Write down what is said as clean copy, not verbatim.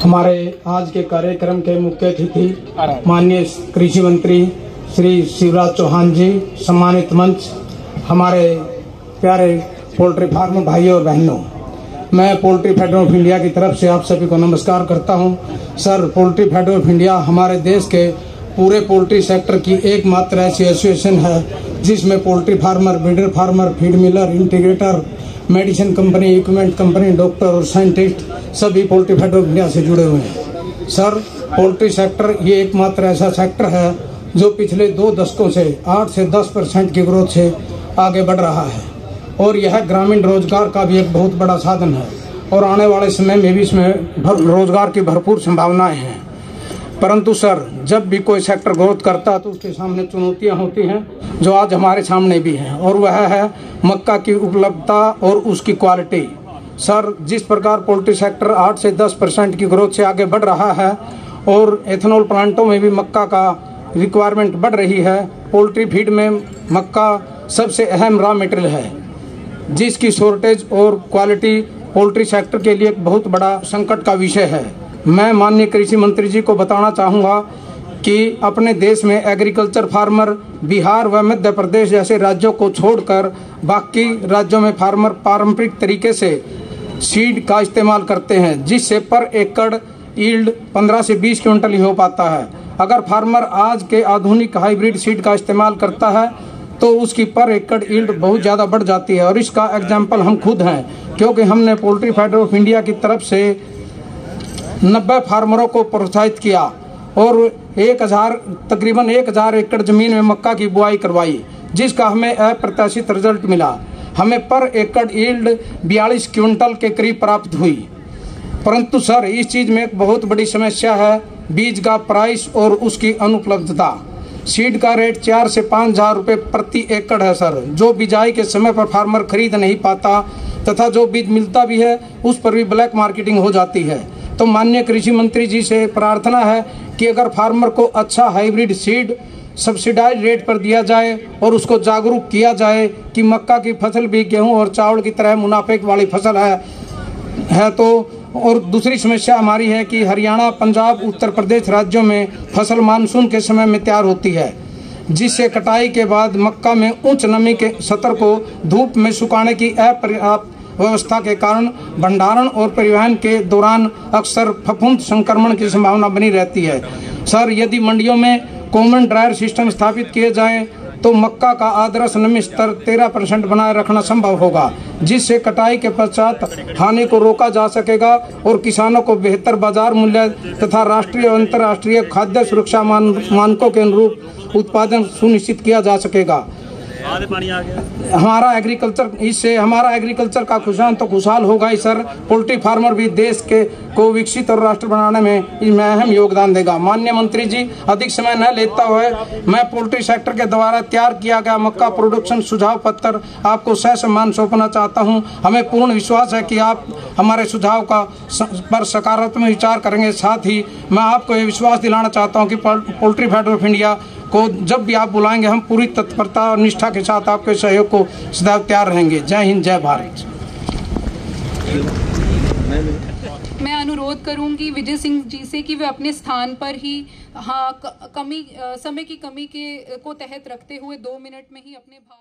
हमारे आज के कार्यक्रम के मुख्य अतिथि माननीय कृषि मंत्री श्री शिवराज चौहान जी, सम्मानित मंच, हमारे प्यारे पोल्ट्री फार्म भाइयों और बहनों, मैं पोल्ट्री फेडरेशन ऑफ इंडिया की तरफ से आप सभी को नमस्कार करता हूं। Sir, poultry federation of India हमारे देश के पूरे पोल्ट्री सेक्टर की एकमात्र ऐसी एसोसिएशन है जिसमें poultry farmer, breeder farmer, feed Miller, integrator, medicine company, equipment company, doctor और साइंटिस्ट सभी पोल्ट्री फेडरेशन ऑफ इंडिया से जुड़े हुए हैं। सर, पोल्ट्री सेक्टर ये एकमात्र ऐसा सेक्टर है जो पिछले 2 दशकों से 8 से 10% की ग्रोथ से आगे बढ़ रहा है और यह ग्रामीण रोजगार का भी एक बहुत बड़ा साधन है और आने वाले समय में भी इसमें रोजगार की भरपूर संभावनाएं हैं। परंतु सर, जब भी कोई सेक्टर ग्रोथ करता है तो उसके सामने चुनौतियां होती हैं जो आज हमारे सामने भी हैं, और वह है मक्का की उपलब्धता और उसकी क्वालिटी। सर, जिस प्रकार पोल्ट्री सेक्टर 8 से 10% की ग्रोथ से आगे बढ़ रहा है और एथेनॉल प्लांटों में भी मक्का का रिक्वायरमेंट बढ़ रही है, पोल्ट्री फीड में मक्का सबसे अहम रॉ मटेरियल है जिसकी शॉर्टेज और क्वालिटी पोल्ट्री सेक्टर के लिए एक बहुत बड़ा संकट का विषय है। मैं माननीय कृषि मंत्री जी को बताना चाहूँगा कि अपने देश में एग्रीकल्चर फार्मर बिहार व मध्य प्रदेश जैसे राज्यों को छोड़कर बाकी राज्यों में फार्मर पारंपरिक तरीके से सीड का इस्तेमाल करते हैं, जिससे पर एकड़ यील्ड 15 से 20 क्विंटल ही हो पाता है। अगर फार्मर आज के आधुनिक हाइब्रिड सीड का इस्तेमाल करता है तो उसकी पर एकड़ यील्ड बहुत ज़्यादा बढ़ जाती है, और इसका एग्जाम्पल हम खुद हैं, क्योंकि हमने पोल्ट्री फेडरेशन ऑफ इंडिया की तरफ से 90 फार्मरों को प्रोत्साहित किया और तकरीबन 1000 एकड़ जमीन में मक्का की बुआई करवाई, जिसका हमें अप्रत्याशित रिजल्ट मिला। हमें पर एकड़ यील्ड 42 क्विंटल के करीब प्राप्त हुई। परंतु सर, इस चीज़ में एक बहुत बड़ी समस्या है बीज का प्राइस और उसकी अनुपलब्धता। सीड का रेट 4 से 5 हज़ार रुपये प्रति एकड़ है सर, जो बिजाई के समय पर फार्मर खरीद नहीं पाता, तथा जो बीज मिलता भी है उस पर भी ब्लैक मार्केटिंग हो जाती है। तो माननीय कृषि मंत्री जी से प्रार्थना है कि अगर फार्मर को अच्छा हाइब्रिड सीड सब्सिडाइज रेट पर दिया जाए और उसको जागरूक किया जाए कि मक्का की फसल भी गेहूं और चावल की तरह मुनाफे वाली फसल है तो। और दूसरी समस्या हमारी है कि हरियाणा, पंजाब, उत्तर प्रदेश राज्यों में फसल मानसून के समय में तैयार होती है, जिससे कटाई के बाद मक्का में उच्च नमी के स्तर को धूप में सुखाने की अपर्याप्त व्यवस्था के कारण भंडारण और परिवहन के दौरान अक्सर फफूंद संक्रमण की संभावना बनी रहती है। सर, यदि मंडियों में कॉमन ड्रायर सिस्टम स्थापित किए जाएं तो मक्का का आदर्श नमी स्तर 13% बनाए रखना संभव होगा, जिससे कटाई के पश्चात हानि को रोका जा सकेगा और किसानों को बेहतर बाजार मूल्य तथा राष्ट्रीय और अंतर्राष्ट्रीय खाद्य सुरक्षा मानकों के अनुरूप उत्पादन सुनिश्चित किया जा सकेगा। हमारा एग्रीकल्चर का खुशहाल तो खुशहाल होगा ही सर, पोल्ट्री फार्मर भी देश के को विकसित और राष्ट्र बनाने में इसमें अहम योगदान देगा। माननीय मंत्री जी, अधिक समय न लेता हुए मैं पोल्ट्री सेक्टर के द्वारा तैयार किया गया मक्का प्रोडक्शन सुझाव पत्र आपको ससम्मान सौंपना चाहता हूं। हमें पूर्ण विश्वास है कि आप हमारे सुझाव पर सकारात्मक विचार करेंगे। साथ ही मैं आपको ये विश्वास दिलाना चाहता हूँ कि पोल्ट्री फेडरेशन ऑफ इंडिया को जब भी आप बुलाएंगे हम पूरी तत्परता और निष्ठा के साथ आपके सहयोग को सदैव तैयार रहेंगे। जय हिंद, जय भारत। मैं अनुरोध करूंगी विजय सिंह जी से कि वे अपने स्थान पर ही समय की कमी को तहत रखते हुए 2 मिनट में ही अपने भाव